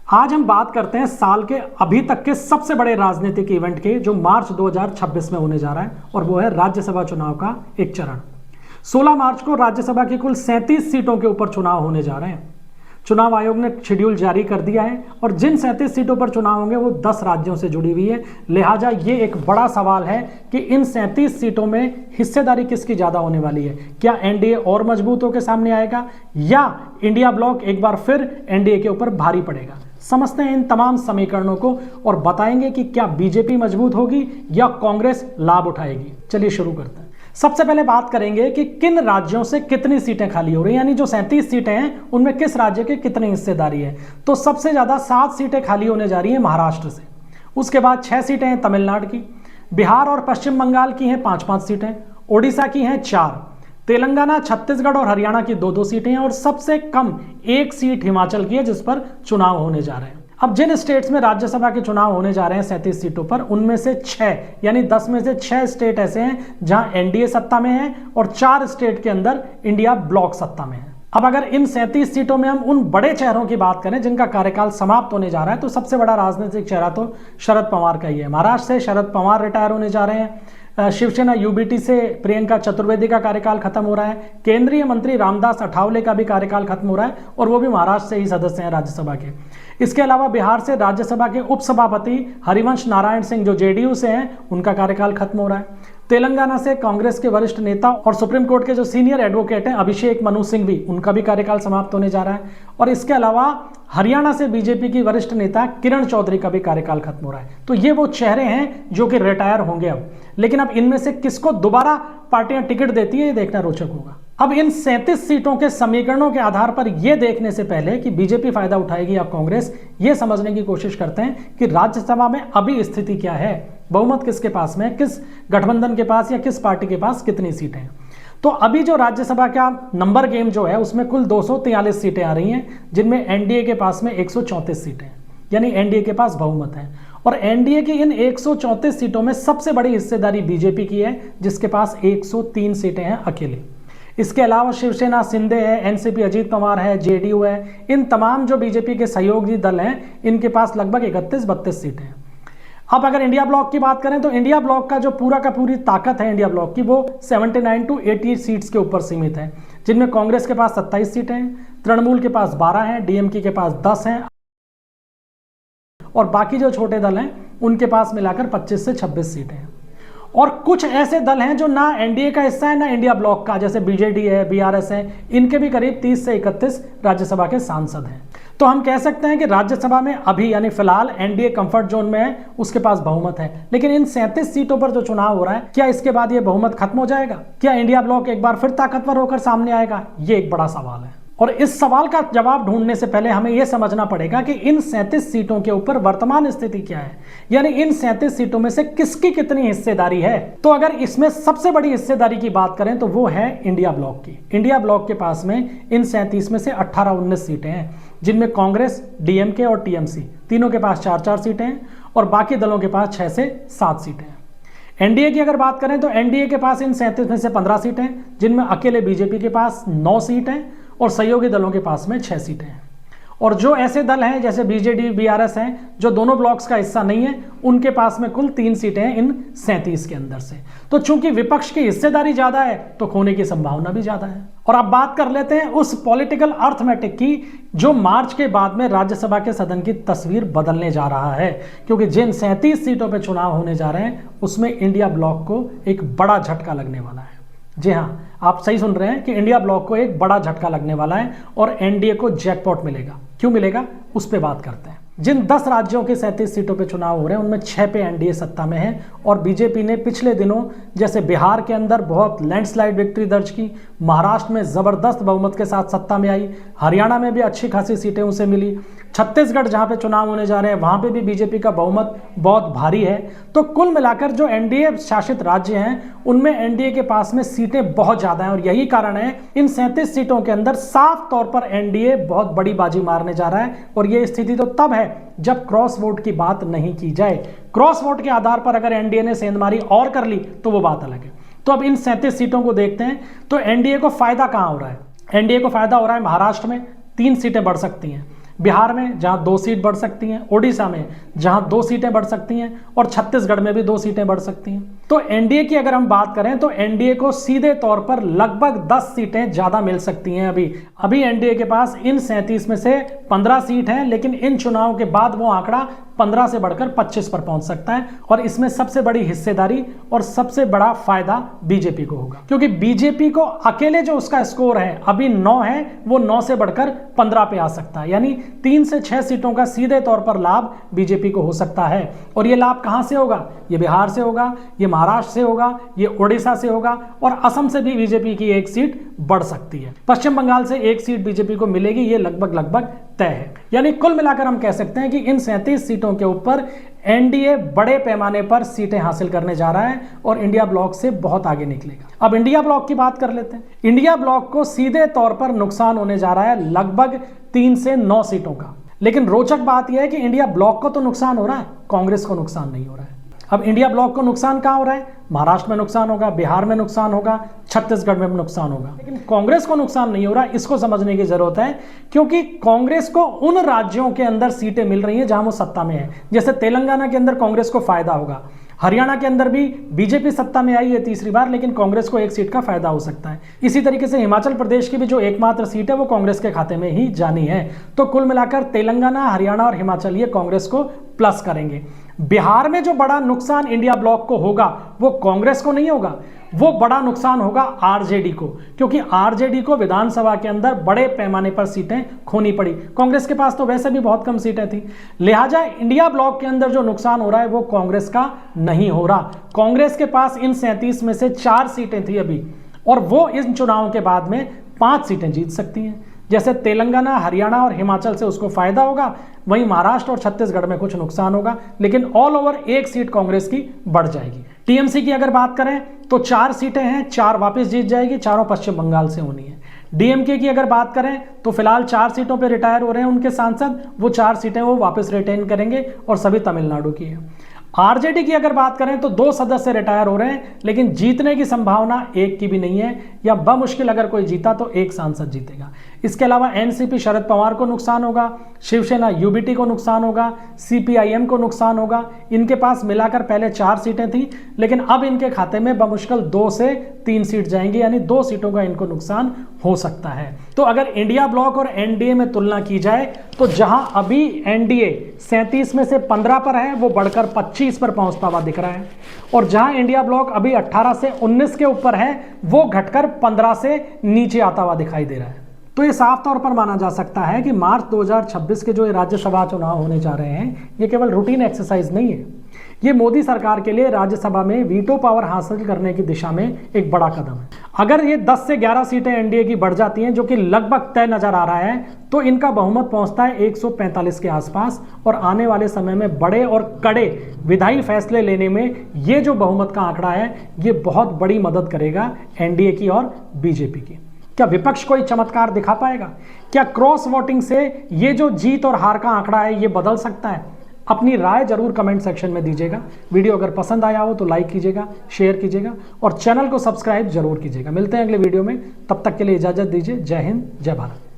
आज हम बात करते हैं साल के अभी तक के सबसे बड़े राजनीतिक इवेंट के, जो मार्च 2026 में होने जा रहा है, और वो है राज्यसभा चुनाव का एक चरण। 16 मार्च को राज्यसभा की कुल 37 सीटों के ऊपर चुनाव होने जा रहे हैं। चुनाव आयोग ने शेड्यूल जारी कर दिया है और जिन 37 सीटों पर चुनाव होंगे वो 10 राज्यों से जुड़ी हुई है। लिहाजा ये एक बड़ा सवाल है कि इन 37 सीटों में हिस्सेदारी किसकी ज्यादा होने वाली है। क्या एनडीए और मजबूत होकर सामने आएगा या इंडिया ब्लॉक एक बार फिर एनडीए के ऊपर भारी पड़ेगा। समझते हैं इन तमाम समीकरणों को और बताएंगे कि क्या बीजेपी मजबूत होगी या कांग्रेस लाभ उठाएगी। चलिए शुरू करते हैं। सबसे पहले बात करेंगे कि किन राज्यों से कितनी सीटें खाली हो रही हैं, यानी जो 37 सीटें हैं उनमें किस राज्य के कितनी हिस्सेदारी है। तो सबसे ज्यादा 7 सीटें खाली होने जा रही हैं महाराष्ट्र से। उसके बाद 6 सीटें हैं तमिलनाडु की। बिहार और पश्चिम बंगाल की हैं 5-5 सीटें। ओडिशा की हैं 4। तेलंगाना, छत्तीसगढ़ और हरियाणा की 2-2 सीटें हैं और सबसे कम 1 सीट हिमाचल की है जिस पर चुनाव होने जा रहे हैं। अब जिन स्टेट्स में राज्यसभा के चुनाव होने जा रहे हैं 37 सीटों पर, उनमें से 6 यानी 10 में से 6 स्टेट ऐसे हैं जहां एनडीए सत्ता में है और 4 स्टेट के अंदर इंडिया ब्लॉक सत्ता में है। अब अगर इन 37 सीटों में हम उन बड़े चेहरों की बात करें जिनका कार्यकाल समाप्त होने जा रहा है, तो सबसे बड़ा राजनीतिक चेहरा तो शरद पवार का ही है। महाराष्ट्र से शरद पवार रिटायर होने जा रहे हैं। शिवसेना यूबीटी से प्रियंका चतुर्वेदी का कार्यकाल खत्म हो रहा है। केंद्रीय मंत्री रामदास अठावले का भी कार्यकाल खत्म हो रहा है और वो भी महाराष्ट्र से ही सदस्य हैं राज्यसभा के। इसके अलावा बिहार से राज्यसभा के उपसभापति हरिवंश नारायण सिंह जो जेडीयू से हैं, उनका कार्यकाल खत्म हो रहा है। तेलंगाना से कांग्रेस के वरिष्ठ नेता और सुप्रीम कोर्ट के जो सीनियर एडवोकेट हैं अभिषेक मनु सिंह भी, उनका भी कार्यकाल समाप्त होने जा रहा है। और इसके अलावा हरियाणा से बीजेपी की वरिष्ठ नेता किरण चौधरी का भी कार्यकाल खत्म हो रहा है। तो ये वो चेहरे हैं जो कि रिटायर होंगे अब। लेकिन अब इनमें से किसको दोबारा पार्टियां टिकट देती है, ये देखना रोचक होगा। अब इन 37 सीटों के समीकरणों के आधार पर यह देखने से पहले कि बीजेपी फायदा उठाएगी या कांग्रेस, ये समझने की कोशिश करते हैं कि राज्यसभा में अभी स्थिति क्या है, बहुमत किसके पास में, किस गठबंधन के पास या किस पार्टी के पास कितनी सीटें हैं। तो अभी जो राज्यसभा का नंबर गेम जो है उसमें कुल 243 सीटें आ रही हैं, जिनमें एनडीए के पास में 134 सीटें हैं, यानी एनडीए के पास बहुमत है। और एनडीए की इन 134 सीटों में सबसे बड़ी हिस्सेदारी बीजेपी की है, जिसके पास 103 सीटें हैं अकेले। इसके अलावा शिवसेना शिंदे है, एनसीपी अजीत पवार है, जेडीयू है, इन तमाम जो बीजेपी के सहयोगी दल हैं इनके पास लगभग 31-32 सीटें हैं। अब अगर इंडिया ब्लॉक की बात करें तो इंडिया ब्लॉक का जो पूरा का पूरी ताकत है इंडिया ब्लॉक की, वो 79 to 80 सीट्स के ऊपर सीमित है, जिनमें कांग्रेस के पास 27 सीटें हैं, तृणमूल के पास 12 हैं, डीएमके के पास 10 हैं और बाकी जो छोटे दल हैं उनके पास मिलाकर 25 से 26 सीटें हैं। और कुछ ऐसे दल हैं जो ना एनडीए का हिस्सा है ना इंडिया ब्लॉक का, जैसे बीजेडी है, बीआरएस है, इनके भी करीब 30 से 31 राज्यसभा के सांसद हैं। तो हम कह सकते हैं कि राज्यसभा में अभी यानी फिलहाल एनडीए कंफर्ट जोन में है, उसके पास बहुमत है। लेकिन इन 37 सीटों पर जो चुनाव हो रहा है, क्या इसके बाद ये बहुमत खत्म हो जाएगा? क्या इंडिया ब्लॉक एक बार फिर ताकतवर होकर सामने आएगा? ये एक बड़ा सवाल है और इस सवाल का जवाब ढूंढने से पहले हमें यह समझना पड़ेगा कि इन 37 सीटों के ऊपर वर्तमान स्थिति क्या है, यानी इन 37 सीटों में से किसकी कितनी हिस्सेदारी है। तो अगर इसमें सबसे बड़ी हिस्सेदारी की बात करें तो वो है इंडिया ब्लॉक की। इंडिया ब्लॉक के पास में इन 37 में से 18-19 सीटें हैं, जिनमें कांग्रेस, डीएमके और टीएमसी तीनों के पास 4-4 सीटें हैं और बाकी दलों के पास 6 से 7 सीटें हैं। एनडीए की अगर बात करें तो एनडीए के पास इन 37 में से 15 सीटें हैं, जिनमें अकेले बीजेपी के पास 9 सीट हैं और सहयोगी दलों के पास में 6 सीटें हैं। और जो ऐसे दल हैं जैसे बीजेडी, बीआरएस हैं, जो दोनों ब्लॉक्स का हिस्सा नहीं है, उनके पास में कुल 3 सीटें हैं इन 37 के अंदर से। तो चूंकि विपक्ष की हिस्सेदारी ज्यादा है तो खोने की संभावना भी ज्यादा है। और अब बात कर लेते हैं उस पॉलिटिकल अर्थमेटिक की जो मार्च के बाद में राज्यसभा के सदन की तस्वीर बदलने जा रहा है, क्योंकि जिन 37 सीटों पर चुनाव होने जा रहे हैं उसमें इंडिया ब्लॉक को एक बड़ा झटका लगने वाला है। जी हाँ, आप सही सुन रहे हैं कि इंडिया ब्लॉक को एक बड़ा झटका लगने वाला है और एनडीए को जैकपॉट मिलेगा। क्यों मिलेगा, उस पे बात करते हैं। जिन 10 राज्यों के 37 सीटों पे चुनाव हो रहे हैं उनमें 6 पे एनडीए सत्ता में है और बीजेपी ने पिछले दिनों जैसे बिहार के अंदर बहुत लैंडस्लाइड विक्ट्री दर्ज की, महाराष्ट्र में जबरदस्त बहुमत के साथ सत्ता में आई, हरियाणा में भी अच्छी खासी सीटें उसे मिली, छत्तीसगढ़ जहां पे चुनाव होने जा रहे हैं वहां पे भी बीजेपी का बहुमत बहुत भारी है। तो कुल मिलाकर जो एनडीए शासित राज्य हैं उनमें एनडीए के पास में सीटें बहुत ज्यादा हैं और यही कारण है इन 37 सीटों के अंदर साफ तौर पर एनडीए बहुत बड़ी बाजी मारने जा रहा है। और यह स्थिति तो तब है जब क्रॉस वोट की बात नहीं की जाए। क्रॉस वोट के आधार पर अगर एनडीए ने सेंधमारी और कर ली तो वो बात अलग है। तो अब इन 37 सीटों को देखते हैं तो एनडीए को फायदा कहां हो रहा है। एनडीए को फायदा हो रहा है महाराष्ट्र में 3 सीटें बढ़ सकती हैं, बिहार में जहां 2 सीट बढ़ सकती हैं, ओडिशा में जहां 2 सीटें बढ़ सकती हैं और छत्तीसगढ़ में भी 2 सीटें बढ़ सकती हैं। तो एनडीए की अगर हम बात करें तो एनडीए को सीधे तौर पर लगभग 10 सीटें ज्यादा मिल सकती हैं। अभी एनडीए के पास इन 37 में से 15 सीट हैं, लेकिन इन चुनाव के बाद वो आंकड़ा 15 से बढ़कर 25 पर पहुंच सकता है और इसमें सबसे बड़ी हिस्सेदारी और सबसे बड़ा फायदा बीजेपी को होगा, क्योंकि बीजेपी को अकेले जो उसका स्कोर है अभी 9 है, वो 9 से बढ़कर 15 पे आ सकता है। यानी 3 से 6 सीटों का सीधे तौर पर लाभ बीजेपी को हो सकता है। और ये लाभ कहां से होगा? ये बिहार से होगा, ये महाराष्ट्र से होगा, ये ओडिशा से होगा और असम से भी बीजेपी की 1 सीट बढ़ सकती है। पश्चिम बंगाल से 1 सीट बीजेपी को मिलेगी, ये लगभग तय है। यानी कुल मिलाकर हम कह सकते हैं कि इन 37 सीटों के ऊपर एनडीए बड़े पैमाने पर सीटें हासिल करने जा रहा है और इंडिया ब्लॉक से बहुत आगे निकलेगा। अब इंडिया ब्लॉक की बात कर लेते हैं। इंडिया ब्लॉक को सीधे तौर पर नुकसान होने जा रहा है लगभग 3 से 9 सीटों का। लेकिन रोचक बात यह है कि इंडिया ब्लॉक को तो नुकसान हो रहा है, कांग्रेस को नुकसान नहीं हो रहा है। अब इंडिया ब्लॉक को नुकसान कहां हो रहा है? महाराष्ट्र में नुकसान होगा, बिहार में नुकसान होगा, छत्तीसगढ़ में नुकसान होगा, लेकिन कांग्रेस को नुकसान नहीं हो रहा। इसको समझने की जरूरत है, क्योंकि कांग्रेस को उन राज्यों के अंदर सीटें मिल रही हैं जहां वो सत्ता में है। जैसे तेलंगाना के अंदर कांग्रेस को फायदा होगा, हरियाणा के अंदर भी बीजेपी सत्ता में आई है तीसरी बार, लेकिन कांग्रेस को 1 सीट का फायदा हो सकता है। इसी तरीके से हिमाचल प्रदेश की भी जो एकमात्र सीट है वो कांग्रेस के खाते में ही जानी है। तो कुल मिलाकर तेलंगाना, हरियाणा और हिमाचल ये कांग्रेस को प्लस करेंगे। बिहार में जो बड़ा नुकसान इंडिया ब्लॉक को होगा वो कांग्रेस को नहीं होगा, वो बड़ा नुकसान होगा आरजेडी को, क्योंकि आरजेडी को विधानसभा के अंदर बड़े पैमाने पर सीटें खोनी पड़ी। कांग्रेस के पास तो वैसे भी बहुत कम सीटें थी, लिहाजा इंडिया ब्लॉक के अंदर जो नुकसान हो रहा है वो कांग्रेस का नहीं हो रहा। कांग्रेस के पास इन 37 में से 4 सीटें थी अभी, और वो इन चुनाव के बाद में 5 सीटें जीत सकती हैं। जैसे तेलंगाना, हरियाणा और हिमाचल से उसको फायदा होगा, वहीं महाराष्ट्र और छत्तीसगढ़ में कुछ नुकसान होगा, लेकिन ऑल ओवर 1 सीट कांग्रेस की बढ़ जाएगी। टीएमसी की अगर बात करें तो 4 सीटें हैं, 4 वापस जीत जाएगी, चारों पश्चिम बंगाल से होनी है। डीएमके की अगर बात करें तो फिलहाल 4 सीटों पर रिटायर हो रहे हैं उनके सांसद, वो 4 सीटें वो वापस रिटेन करेंगे और सभी तमिलनाडु की है। आरजेडी की अगर बात करें तो 2 सदस्य रिटायर हो रहे हैं, लेकिन जीतने की संभावना 1 की भी नहीं है, या बमुश्किल अगर कोई जीता तो 1 सांसद जीतेगा। इसके अलावा एनसीपी शरद पवार को नुकसान होगा, शिवसेना यूबीटी को नुकसान होगा, सीपीआईएम को नुकसान होगा। इनके पास मिलाकर पहले 4 सीटें थी, लेकिन अब इनके खाते में बमुश्किल 2 से 3 सीट जाएंगी, यानी 2 सीटों का इनको नुकसान हो सकता है। तो अगर इंडिया ब्लॉक और एनडीए में तुलना की जाए तो जहां अभी एनडीए 37 में से 15 पर है, वो बढ़कर 25 पर पहुंचता हुआ दिख रहा है, और जहां इंडिया ब्लॉक अभी 18 से 19 के ऊपर है, वो घटकर 15 से नीचे आता हुआ दिखाई दे रहा है। तो ये साफ तौर पर माना जा सकता है कि मार्च 2026 के जो ये राज्यसभा चुनाव होने जा रहे हैं, ये केवल रूटीन एक्सरसाइज नहीं है, ये मोदी सरकार के लिए राज्यसभा में वीटो पावर हासिल करने की दिशा में एक बड़ा कदम है। अगर ये 10 से 11 सीटें एनडीए की बढ़ जाती हैं, जो कि लगभग तय नजर आ रहा है, तो इनका बहुमत पहुंचता है 145 के आसपास, और आने वाले समय में बड़े और कड़े विधायी फैसले लेने में ये जो बहुमत का आंकड़ा है, ये बहुत बड़ी मदद करेगा एनडीए की और बीजेपी की। क्या विपक्ष कोई चमत्कार दिखा पाएगा? क्या क्रॉस वोटिंग से ये जो जीत और हार का आंकड़ा है ये बदल सकता है? अपनी राय जरूर कमेंट सेक्शन में दीजिएगा। वीडियो अगर पसंद आया हो तो लाइक कीजिएगा, शेयर कीजिएगा और चैनल को सब्सक्राइब जरूर कीजिएगा। मिलते हैं अगले वीडियो में, तब तक के लिए इजाजत दीजिए। जय हिंद, जय भारत।